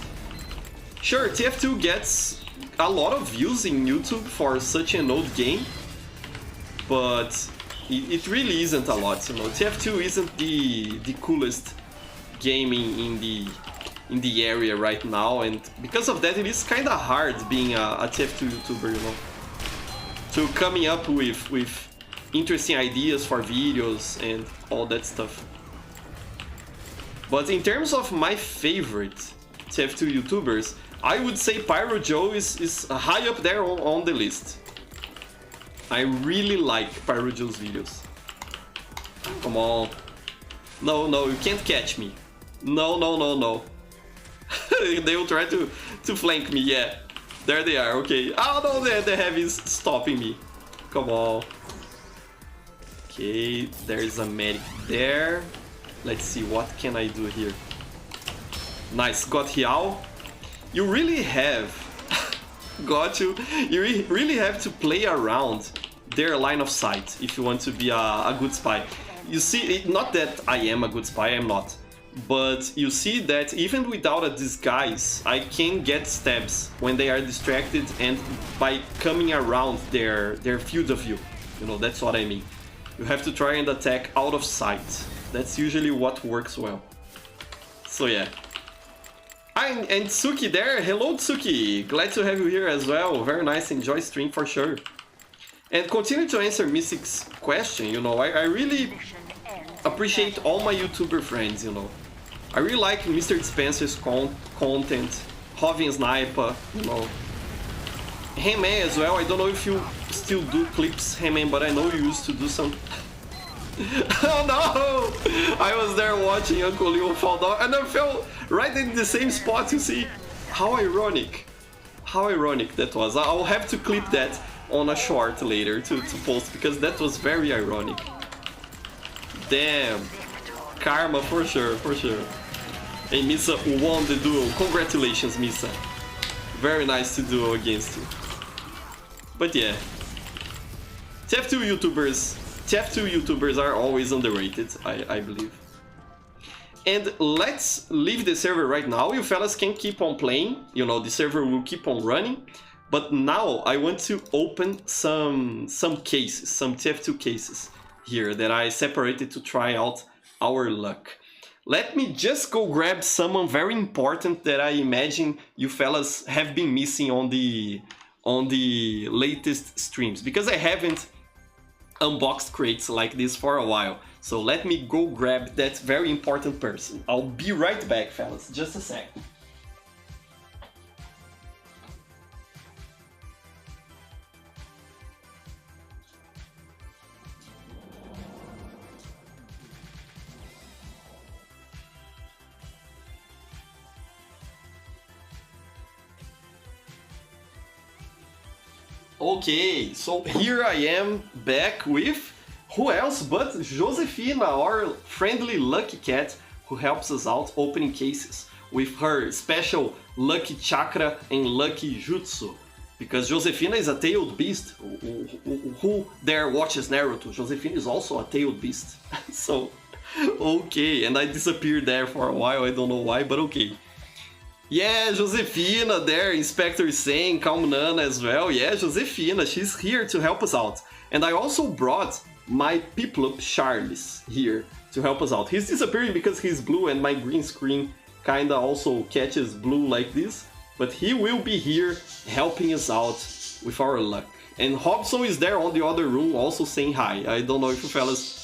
Speaker 1: sure, TF2 gets a lot of views in YouTube for such an old game, but it really isn't a lot, you know. TF2 isn't the coolest gaming in the area right now, and because of that it is kind of hard being a TF2 YouTuber, you know, to coming up with interesting ideas for videos and all that stuff. But in terms of my favorite TF2 YouTubers, I would say Pyro Joe is high up there on the list. I really like Pyro Joe's videos. Come on. No, no, you can't catch me. No, no, no, no. They will try to flank me, yeah. There they are, okay. Oh no, the heavy is stopping me. Come on. Okay, there's a medic there. Let's see, what can I do here? Nice, got Hiao. You really have... got you. You really have to play around their line of sight if you want to be a good spy. You see, not that I am a good spy, I'm not. But you see that even without a disguise, I can get stabs when they are distracted and by coming around their field of view. You know, that's what I mean. You have to try and attack out of sight. That's usually what works well. So yeah. And Tsuki there. Hello Tsuki. Glad to have you here as well. Very nice. Enjoy stream for sure. And continue to answer Mystic's question, you know, I really appreciate all my YouTuber friends, you know. I really like Mr. Spencer's content, Rovin Sniper, you know. He-Man as well. I don't know if you still do clips, He-Man, but I know you used to do some. Oh no! I was there watching Uncle Leo fall down and I fell right in the same spot, you see? How ironic. How ironic that was. I'll have to clip that on a short later to post, because that was very ironic. Damn. Karma for sure, for sure. Hey, Misa won the duel. Congratulations, Misa. Very nice to duel against you. But yeah. TF2 YouTubers are always underrated, I believe. And let's leave the server right now. You fellas can keep on playing. You know, the server will keep on running. But now I want to open some cases, some TF2 cases here that I separated to try out our luck. Let me just go grab someone very important that I imagine you fellas have been missing on the latest streams, because I haven't unboxed crates like this for a while. So let me go grab that very important person. I'll be right back, fellas. Just a sec. Okay, so here I am back with who else but Josefina, our friendly lucky cat who helps us out opening cases with her special lucky chakra and lucky jutsu. Because Josefina is a tailed beast. Who there watches Naruto? Josefina is also a tailed beast. So, okay, and I disappeared there for a while, I don't know why, but okay. Yeah, Josefina there, Inspector saying, Calm Nana as well. Yeah, Josefina, she's here to help us out. And I also brought my Piplup Charles here to help us out. He's disappearing because he's blue and my green screen kinda also catches blue like this. But he will be here helping us out with our luck. And Hobson is there on the other room also saying hi. I don't know if you fellas...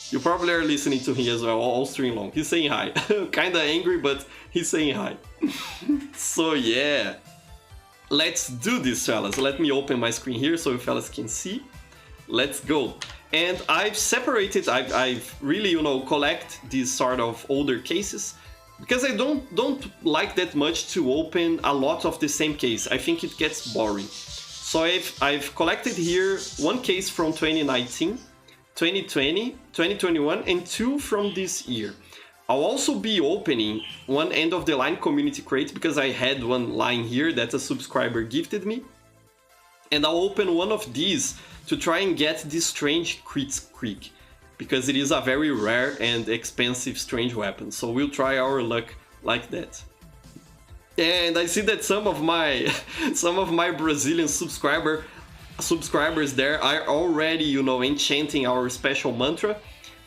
Speaker 1: You probably are listening to him as well all stream long. He's saying hi. Kinda angry, but he's saying hi. So yeah. Let's do this, fellas. Let me open my screen here so you fellas can see. Let's go. And I've separated, I've really, you know, collect these sort of older cases. Because I don't like that much to open a lot of the same case. I think it gets boring. So I've collected here one case from 2019. 2020, 2021, and 2 from this year. I'll also be opening one end of the line community crate because I had one lying here that a subscriber gifted me. And I'll open one of these to try and get this strange crit creek, because it is a very rare and expensive strange weapon. So we'll try our luck like that. And I see that some of my Brazilian subscribers there are already, you know, enchanting our special mantra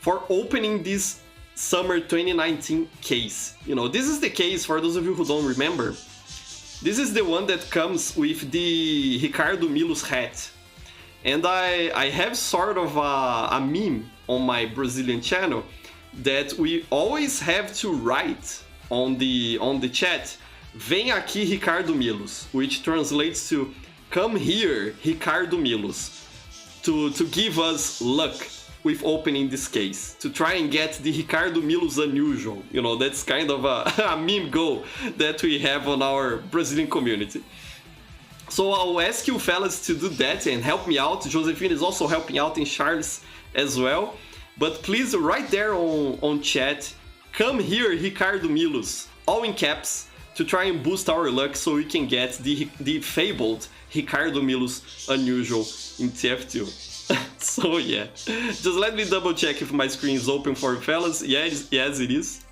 Speaker 1: for opening this summer 2019 case. You know, this is the case, for those of you who don't remember, this is the one that comes with the Ricardo Milos hat. And I have sort of a meme on my Brazilian channel that we always have to write on the chat, "Vem aqui Ricardo Milos," which translates to "Come here Ricardo Milos," to give us luck with opening this case, to try and get the Ricardo Milos unusual. You know, that's kind of a meme goal that we have on our Brazilian community. So I'll ask you fellas to do that and help me out. Josephine is also helping out, and Charles as well. But please, right there on chat, "Come here Ricardo Milos," all in caps, to try and boost our luck so we can get the fabled Ricardo Milos unusual in TF2. So yeah, just let me double check if my screen is open for you fellas. Yes, it is.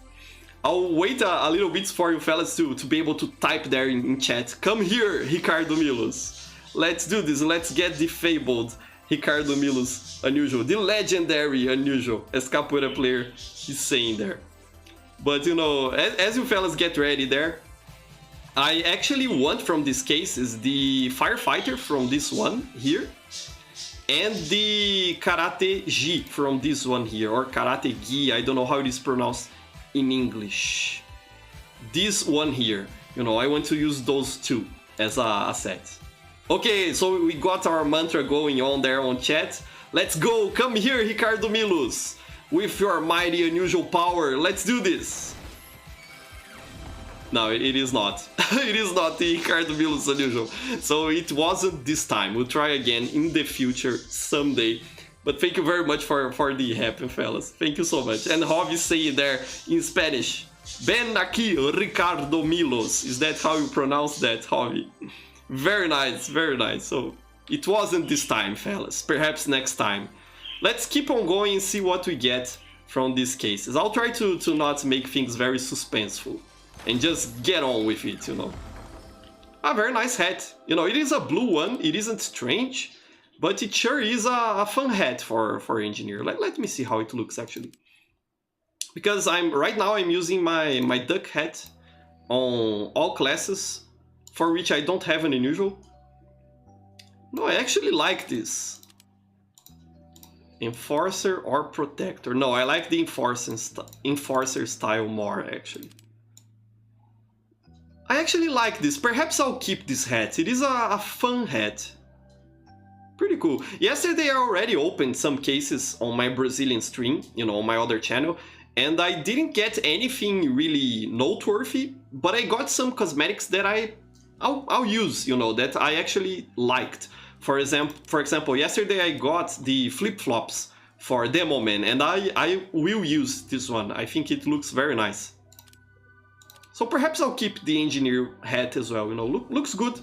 Speaker 1: I'll wait a little bit for you fellas to be able to type there in chat, "Come here Ricardo Milos." Let's do this, let's get the fabled Ricardo Milos unusual, the legendary unusual, as Capoeira player is saying there. But you know, as you fellas get ready there, I actually want from this case is the Firefighter from this one here, and the Karate Gi from this one here, or Karate Gi, I don't know how it is pronounced in English. This one here, you know, I want to use those two as a set. Okay, so we got our mantra going on there on chat. Let's go, "Come here Ricardo Milos, with your mighty unusual power, let's do this." No, it is not. It is not the Ricardo Milos unusual. So it wasn't this time. We'll try again in the future someday. But thank you very much for the happy fellas. Thank you so much. And Javi saying there in Spanish, "Ven aquí Ricardo Milos." Is that how you pronounce that, Javi? Very nice, very nice. So it wasn't this time, fellas. Perhaps next time. Let's keep on going and see what we get from these cases. I'll try to not make things very suspenseful and just get on with it, you know. A very nice hat. You know, it is a blue one, it isn't strange, but it sure is a fun hat for engineer. Let me see how it looks actually. Because right now I'm using my duck hat on all classes, for which I don't have an unusual. No, I actually like this. Enforcer or Protector. No, I like the Enforcer style more actually. I actually like this. Perhaps I'll keep this hat. It is a fun hat. Pretty cool. Yesterday I already opened some cases on my Brazilian stream, you know, on my other channel, and I didn't get anything really noteworthy, but I got some cosmetics that I'll use, you know, that I actually liked. For example, yesterday I got the flip-flops for Demo Man, and I will use this one. I think it looks very nice. So perhaps I'll keep the engineer hat as well, you know, looks good.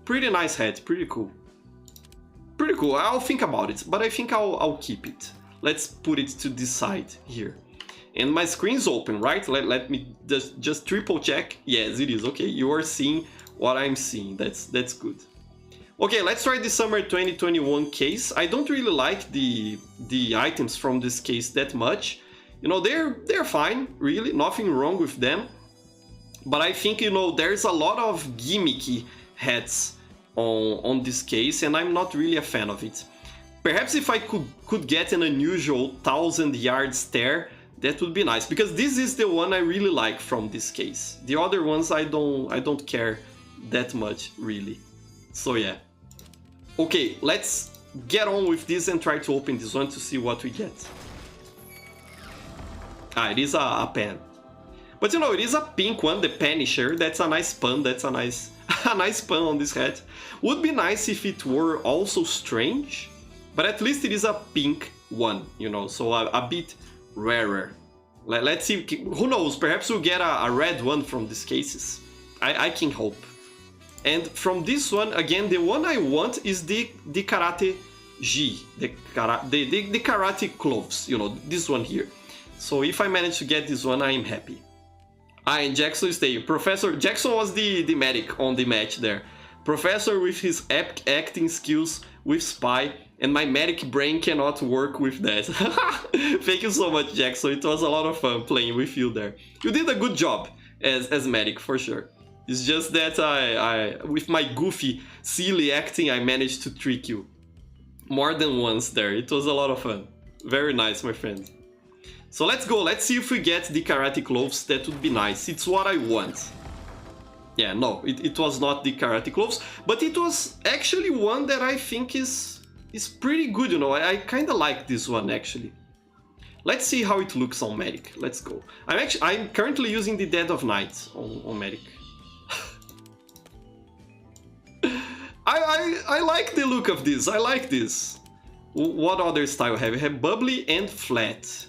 Speaker 1: Pretty nice hat, pretty cool. Pretty cool, I'll think about it, but I think I'll keep it. Let's put it to this side here. And my screen's open, right? Let me just triple check. Yes, it is, okay. You are seeing what I'm seeing, that's good. Okay, let's try the summer 2021 case. I don't really like the items from this case that much. You know, they're fine, really, nothing wrong with them. But I think, you know, there's a lot of gimmicky hats on this case, and I'm not really a fan of it. Perhaps if I could get an unusual 1000-yard stare, that would be nice, because this is the one I really like from this case. The other ones I don't care that much, really. So yeah. Okay, let's get on with this and try to open this one to see what we get. Ah, it is a pen. But you know, it is a pink one, the Punisher. That's a nice pun, that's a nice pun on this hat. Would be nice if it were also strange, but at least it is a pink one, you know, so a bit rarer. Let's see, who knows, perhaps we'll get a red one from these cases. I can hope. And from this one, again, the one I want is the Karate G, the Karate Cloves, you know, this one here. So if I manage to get this one, I am happy. Ah, and Jackson is there. Professor Jackson was the medic on the match there. Professor with his epic acting skills with Spy, and my medic brain cannot work with that. Thank you so much, Jackson. It was a lot of fun playing with you there. You did a good job as medic, for sure. It's just that I with my goofy, silly acting, I managed to trick you more than once there. It was a lot of fun. Very nice, my friend. So let's go. Let's see if we get the Karate Cloves. That would be nice. It's what I want. Yeah, no, it was not the Karate Cloves, but it was actually one that I think is pretty good, you know. I kind of like this one, actually. Let's see how it looks on Medic. Let's go. I'm currently using the Dead of Night on Medic. I like the look of this. I like this. What other style have? We have bubbly and flat.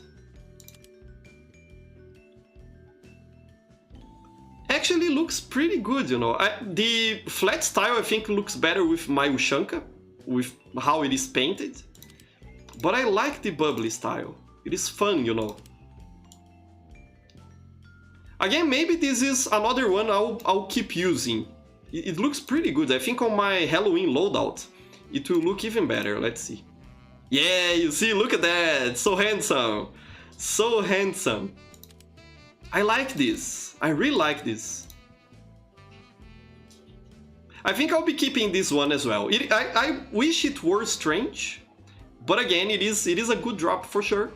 Speaker 1: Actually looks pretty good, you know. The flat style I think looks better with my Ushanka, with how it is painted. But I like the bubbly style. It is fun, you know. Again, maybe this is another one I'll keep using. It looks pretty good. I think on my Halloween loadout, it will look even better. Let's see. Yeah, you see, look at that. So handsome. So handsome. I like this. I really like this. I think I'll be keeping this one as well. I wish it were strange, but again, it is a good drop for sure.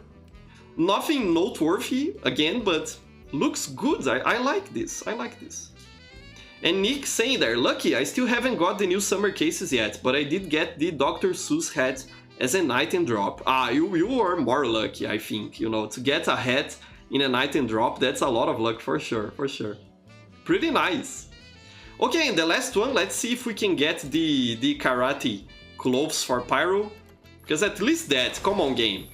Speaker 1: Nothing noteworthy again, but looks good. I like this. I like this. And Nick saying there, lucky, I still haven't got the new summer cases yet, but I did get the Dr. Seuss hat as an item drop. Ah, you are more lucky, I think. You know, to get a hat in an item drop, that's a lot of luck for sure, for sure. Pretty nice. Okay, and the last one, let's see if we can get the Karate Cloves for Pyro. Because at least that, come on game.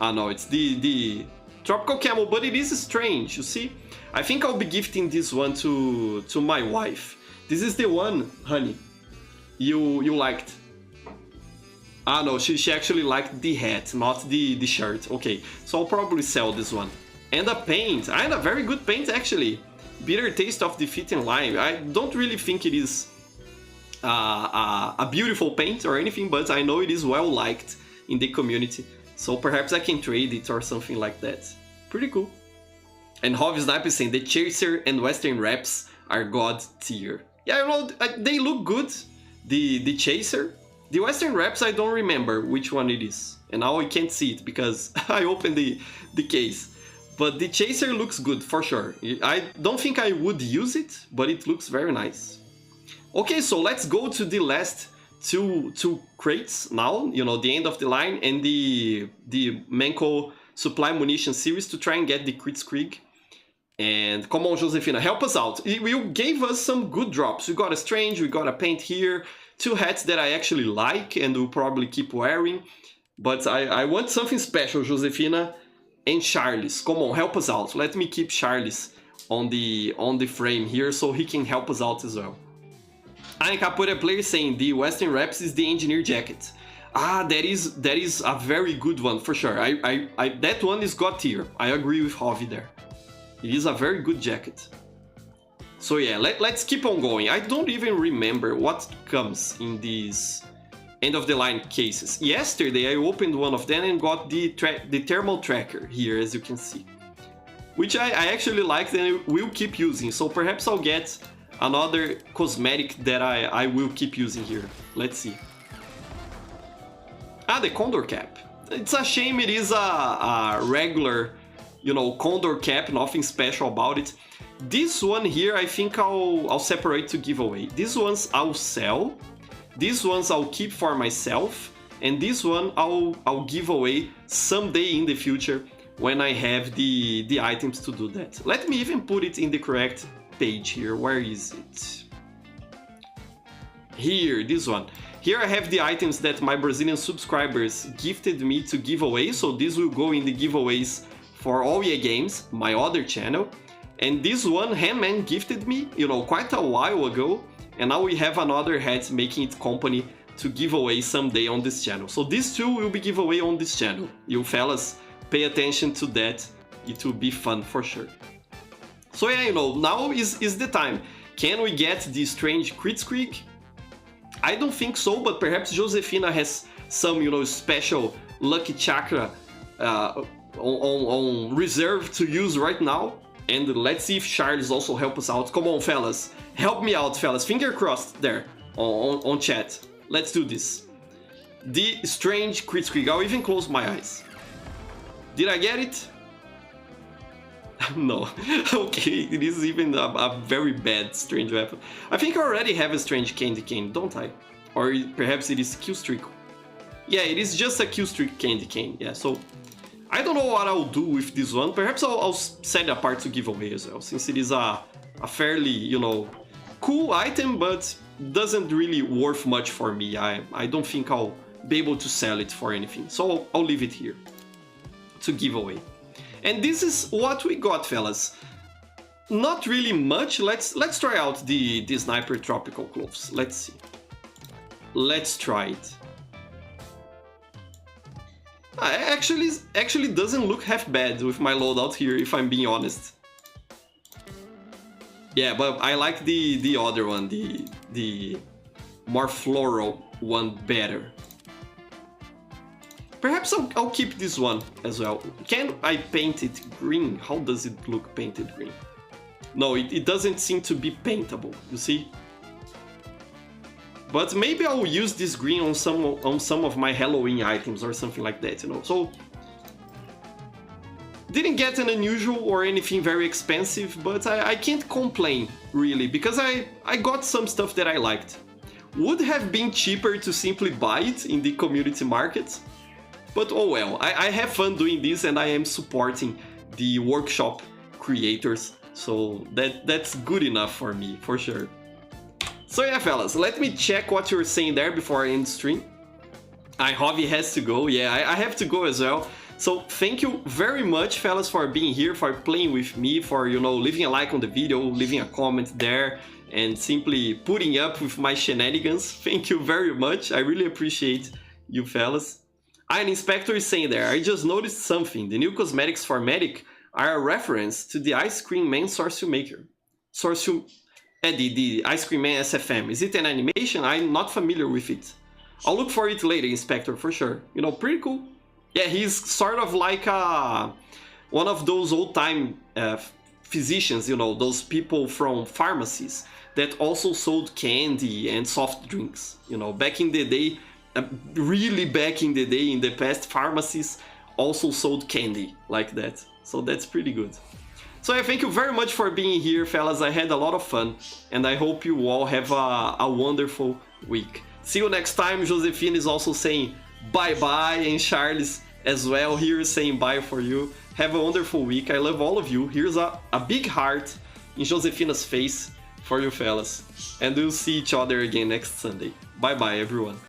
Speaker 1: Ah no, it's the Tropical Camel, but it is strange, you see? I think I'll be gifting this one to my wife. This is the one, honey, you liked. Ah no, she actually liked the hat, not the shirt. Okay, so I'll probably sell this one. And a paint, and a very good paint actually. Bitter Taste of Defeat and Lime. I don't really think it is a beautiful paint or anything, but I know it is well liked in the community. So perhaps I can trade it or something like that. Pretty cool. And Hobby Snipe is saying the Chaser and Western Wraps are god tier. Yeah, you know, they look good. The Chaser. The Western Wraps, I don't remember which one it is. And now I can't see it because I opened the case. But the Chaser looks good for sure. I don't think I would use it, but it looks very nice. Okay, so let's go to the last two crates now. You know, the end of the line and the Menko Supply Munition series to try and get the Kritzkrieg. And come on, Josefina, help us out. You gave us some good drops. We got a Strange, we got a paint here. 2 hats that I actually like and will probably keep wearing. But I want something special, Josefina. And Charles, come on, help us out. Let me keep Charles on the frame here so he can help us out as well. And Capoeira player saying the Western Wraps is the engineer jacket. Ah, that is a very good one for sure. That one is god tier. I agree with Javi there. It is a very good jacket. So yeah, let's keep on going. I don't even remember what comes in these end of the line cases. Yesterday I opened one of them and got the thermal tracker here, as you can see, which I actually liked and will keep using. So perhaps I'll get another cosmetic that I will keep using here. Let's see. Ah, the Condor cap. It's a shame it is a regular, you know, Condor cap, nothing special about it. This one here, I think I'll separate to give away. These ones I'll sell. These ones I'll keep for myself. And this one I'll give away someday in the future when I have the items to do that. Let me even put it in the correct page here. Where is it? Here, this one. Here I have the items that my Brazilian subscribers gifted me to give away. So this will go in the giveaways for All EA Games, my other channel. And this one Handman gifted me, you know, quite a while ago, and now we have another hat making it company to give away someday on this channel. So these two will be giveaway on this channel. You fellas, pay attention to that. It will be fun for sure. So yeah, you know, now is the time. Can we get the strange Kritzkrieg? I don't think so, but perhaps Josefina has some, you know, special lucky chakra on reserve to use right now. And let's see if Charles also help us out. Come on, fellas. Help me out, fellas. Finger crossed there on chat. Let's do this. The strange Kritzkrieg. I'll even close my eyes. Did I get it? No. Okay, it is even a very bad strange weapon. I think I already have a strange candy cane, don't I? Or perhaps it is Killstreak. Yeah, it is just a Killstreak candy cane. Yeah, so I don't know what I'll do with this one. Perhaps I'll set it apart to give away as well, since it is a fairly, you know, cool item, but doesn't really worth much for me. I don't think I'll be able to sell it for anything. So I'll leave it here to give away. And this is what we got, fellas. Not really much. Let's try out the Sniper Tropical Clothes. Let's see. Let's try it. Actually doesn't look half bad with my loadout here, if I'm being honest. Yeah, but I like the other one, the more floral one better. Perhaps I'll keep this one as well. Can I paint it green? How does it look painted green? No, it doesn't seem to be paintable, you see? But maybe I'll use this green on some of my Halloween items or something like that, you know? So, didn't get an unusual or anything very expensive, but I can't complain, really, because I got some stuff that I liked. Would have been cheaper to simply buy it in the community market, but oh well, I have fun doing this and I am supporting the workshop creators, so that's good enough for me, for sure. So yeah, fellas, let me check what you're saying there before I end the stream. Hobby has to go, yeah, I have to go as well. So thank you very much, fellas, for being here, for playing with me, for, you know, leaving a like on the video, leaving a comment there, and simply putting up with my shenanigans. Thank you very much, I really appreciate you, fellas. An inspector is saying there, I just noticed something. The new cosmetics for Medic are a reference to the Ice Cream Man Sorcery Maker. The Ice Cream Man SFM. Is it an animation? I'm not familiar with it. I'll look for it later, Inspector, for sure. You know, pretty cool. Yeah, he's sort of like one of those old-time physicians, you know, those people from pharmacies that also sold candy and soft drinks. You know, back in the day, really back in the day, in the past, pharmacies also sold candy like that. So that's pretty good. So yeah, thank you very much for being here, fellas. I had a lot of fun, and I hope you all have a wonderful week. See you next time. Josephine is also saying bye-bye, and Charles as well here saying bye for you. Have a wonderful week. I love all of you. Here's a big heart in Josefina's face for you, fellas. And we'll see each other again next Sunday. Bye-bye, everyone.